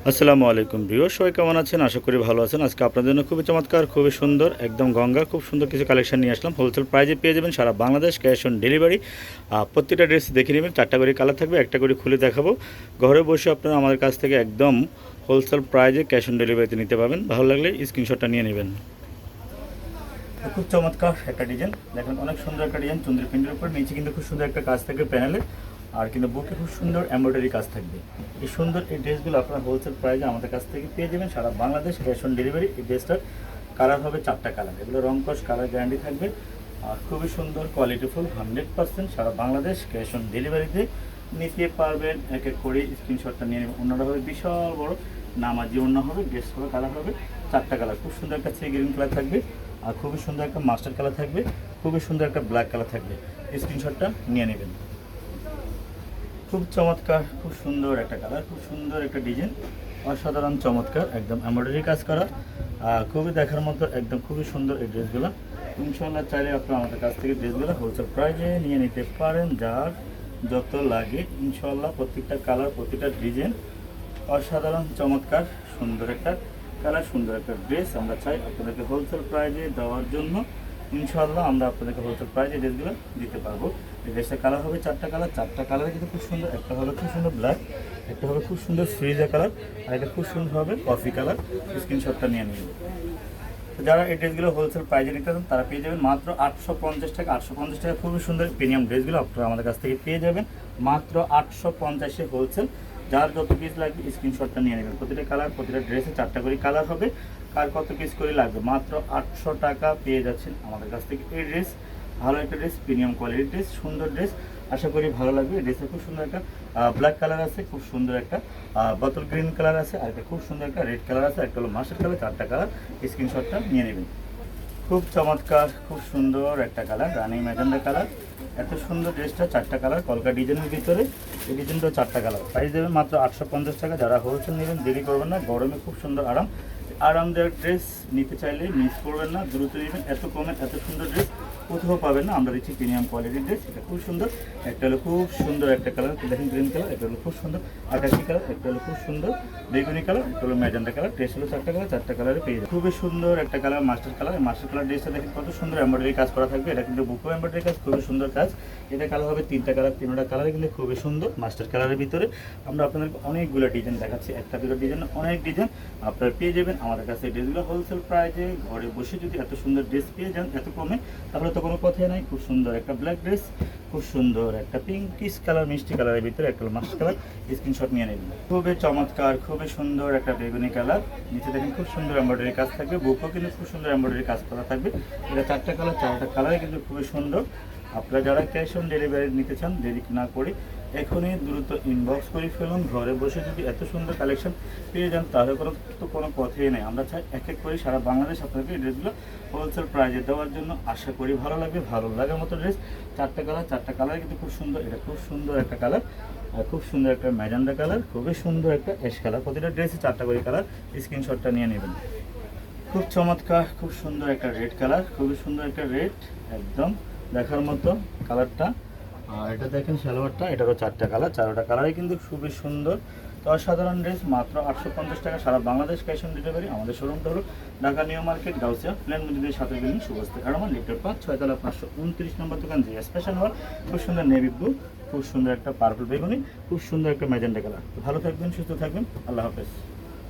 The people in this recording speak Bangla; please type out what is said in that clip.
আসসালামু আলাইকুম ভিউয়ার, সবাই কেমন আছেন? আশা করি ভালো আছেন। আজকে আপনাদের জন্য খুবই চমৎকার, খুবই সুন্দর, একদম গঙ্গা খুব সুন্দর কিছু কালেকশন নিয়ে আসলাম। হোলসেল প্রাইজে পেয়ে যাবেন সারা বাংলাদেশ, ক্যাশ অন ডেলিভারি। প্রত্যেকটা ড্রেস দেখে নেবেন, 4টা করে কালার থাকবে, একটা করে খুলে দেখাবো। ঘরে বসে আপনারা আমাদের কাছ থেকে একদম হোলসেল প্রাইজে ক্যাশ অন ডেলিভারিতে নিতে পারবেন। ভালো লাগলে স্ক্রিনশটটা নিয়ে নেবেন। খুব চমৎকার একটা ডিজাইন দেখেন, অনেক সুন্দর একটা ডিজাইন চন্দ্রের প্রিন্টের উপর। নিচে কিন্তু খুব সুন্দর একটা কাজ থাকবে প্যানেলে, আর কিন্তু বুকে খুব সুন্দর এমব্রয়ডারি কাজ থাকবে। এই সুন্দর এই ড্রেসগুলো আপনারা হোলসেল প্রাইসে আমাদের কাছ থেকে পেয়ে যাবেন সারা বাংলাদেশ, ক্যাশ অন ডেলিভারি। এই ড্রেসটার কালার হবে 4টা কালার, এগুলো রং কস কালার গ্যারান্টি থাকবে। আর খুবই সুন্দর কোয়ালিটিফুল 100% সারা বাংলাদেশ ক্যাশ অন ডেলিভারিতে নিতে পারবেন। এক এক করে স্ক্রিনশটটা নিয়ে নেবেন। অন্যরা হবে বিশাল বড় নামাজি, অন্য হবে ড্রেস হবে, কালার হবে 4টা কালার। খুব সুন্দর একটা সি গ্রিন কালার থাকবে, আর খুবই সুন্দর একটা মাস্টার কালার থাকবে, খুবই সুন্দর একটা ব্ল্যাক কালার থাকবে। স্ক্রিনশটটা নিয়ে নেবেন। খুব চমৎকার, খুব সুন্দর একটা কালার, খুব সুন্দর একটা ডিজাইন, অসাধারণ চমৎকার, একদম এমব্রয়ডারি কাজ করা, খুবই দেখার মতো, একদম খুবই সুন্দর এই ড্রেসগুলো। ইনশাআল্লাহ চাইলে আপনারা আমাদের কাছ থেকে ড্রেসগুলো হোলসেল প্রাইজে নিয়ে নিতে পারেন, যার যত লাগে। ইনশাআল্লাহ প্রত্যেকটা কালার, প্রত্যেকটা ডিজাইন অসাধারণ চমৎকার, সুন্দর একটা কালার, সুন্দর একটা ড্রেস আমরা চাই আপনাদেরকে হোলসেল প্রাইজে দেওয়ার জন্য। ইনশাআল্লাহ আমরা আপনাদেরকে হোলসেল প্রাইজে ড্রেসগুলো দিতে পারবো। এই ড্রেসের কালার হবে 4টা কালার, 4টা কালারে কিন্তু খুব সুন্দর। একটা হবে খুব সুন্দর ব্ল্যাক, একটা হবে খুব সুন্দর ফ্রিজা কালার, আর একটা খুব সুন্দর হবে কফি কালার। স্ক্রিনশটটা নিয়ে নিন। তো যারা এই ড্রেসগুলো হোলসেল প্রাইজে নিতে চান তারা পেয়ে যাবেন মাত্র 850 টাকা। 850 টাকা খুবই সুন্দর প্রিমিয়াম ড্রেসগুলো আপনারা আমাদের কাছ থেকে পেয়ে যাবেন মাত্র 850-এ হোলসেল। যার যত পিস লাগবে স্ক্রিনশটটা নিয়ে নেবেন। প্রতিটা কালার, প্রতিটা ড্রেসে 4টা করে কালার হবে। কার কত পিস করে লাগবে মাত্র 800 টাকা পেয়ে যাচ্ছেন আমাদের কাছ থেকে এই ড্রেস। ভালো একটা ড্রেস, প্রিমিয়াম কোয়ালিটির ড্রেস, সুন্দর ড্রেস, আশা করি ভালো লাগবে। এই ড্রেসে খুব সুন্দর একটা ব্ল্যাক কালার আছে, খুব সুন্দর একটা বোতল গ্রিন কালার আছে, আর একটা খুব সুন্দর একটা রেড কালার আছে, একটা হলো মাস্টার কালার। 4টা কালার, স্ক্রিনশটটা নিয়ে নেবেন। খুব চমৎকার, খুব সুন্দর একটা কালার, রানি ম্যাজেন্ডা কালার। এত সুন্দর ড্রেসটা, 4টা কালার, কলকা ডিজাইনের ভিতরে। এই ডিজাইনটা 4টা কালার, প্রাইস দেবেন মাত্র 850 টাকা। যারা হোলসেল নেবেন দেরি করবেন না, গরমে খুব সুন্দর আরামদায়ক ড্রেস নিতে চাইলে মিস করবেন না, দ্রুত নেবেন। এত কমে এত সুন্দর ড্রেস কোথাও পাবেন না। আমরা দিচ্ছি প্রিমিয়াম কোয়ালিটির ড্রেস, এটা খুব সুন্দর। একটা হলো খুব সুন্দর একটা কালার, দেখেন গ্রিন কালার, একটা হলো খুব সুন্দর আকাশি কালার, একটা হলো খুব সুন্দর বেগুনি কালার, একটা হলো ম্যাজেন্ডা কালার। ড্রেস হলো 4টা কালার, 4টা কালারে পেয়ে যাবে। খুবই সুন্দর একটা colour master colour. Master colour ড্রেসটা দেখেন কত সুন্দর এমব্রয়ডারি কাজ করা থাকবে। এটা কিন্তু বুকো এমব্রয়ডারি কাজ, খুবই সুন্দর কাজ। এটা কালার হবে 3টা কালার, 3টা কালারে কিন্তু খুবই সুন্দর। মাস্টার কালারের ভিতরে আমরা আপনাদেরকে অনেকগুলো ডিজাইন দেখাচ্ছি, একটা দুটো ডিজাইন, অনেক ডিজাইন আপনারা পেয়ে যাবেন আমাদের কাছে। ড্রেসগুলো হোলসেল প্রাইজে ঘরে বসে যদি এত সুন্দর ড্রেস পেয়ে যান এত কমে, তাহলে তো কোনো কথাই নাই। খুব সুন্দর একটা ব্ল্যাক ড্রেস, খুব সুন্দর একটা পিঙ্কিশ কালার, মিষ্টি কালারের ভিতরে একটা মাস্টার কালার। স্ক্রিনশট নিয়ে নেবেন। খুবই চমৎকার, খুবই সুন্দর একটা বেগুনি কালার। নিচে দেখেন খুব সুন্দর এমব্রয়ডারি কাজ থাকবে, বুকও কিন্তু খুব সুন্দর এমব্রয়ডারি কাজ করা থাকবে। এটা 4টা কালার, 4টা কালারে কিন্তু খুবই সুন্দর। আপনারা যারা ক্যাশ অন ডেলিভারি নিতে চান দেরি না করে এখনই দ্রুত ইনবক্স করে ফেলুন। ঘরে বসে যদি এত সুন্দর কালেকশন পেয়ে যান তাহলে কোনো কথাই নেই। আমরা চাই এক এক করে সারা বাংলাদেশ আপনাকে এই ড্রেসগুলো হোলসেল প্রাইজে দেওয়ার জন্য। আশা করি ভালো লাগবে, ভালো লাগার মতো ড্রেস। 4টা কালার, 4টা কালার কিন্তু খুব সুন্দর। এটা খুব সুন্দর একটা কালার, আর খুব সুন্দর একটা ম্যাজেন্ডা কালার, খুবই সুন্দর একটা অ্যাশ কালার। প্রতিটা ড্রেসে 4টা করে কালার, স্ক্রিনশটটা নিয়ে নেবেন। খুব চমৎকার, খুব সুন্দর একটা রেড কালার, খুবই সুন্দর একটা রেড, একদম দেখার মতো কালারটা। আর এটা দেখেন সালোয়ারটা, এটারও 4টা কালার, 4টা কালারই কিন্তু খুবই সুন্দর। তো অসাধারণ ড্রেস, মাত্র 850 টাকা সারা বাংলাদেশ ক্যাশ অন ডেলিভারি। আমাদের শোরুমটা হলো ঢাকা নিউ মার্কেট, গাউসিয়া প্লেন মসজিদের সাথে বিল্ডিং, শুভস্তে এরমান লিটার 5 6তলা 529 নম্বর দোকান, জি স্পেশাল হল। খুব সুন্দর নেভি ব্লু, খুব সুন্দর একটা পার্পল বেগুনি, খুব সুন্দর একটা ম্যাজেন্ডা কালার। তো ভালো থাকবেন, সুস্থ থাকবেন, আল্লাহ হাফেজ।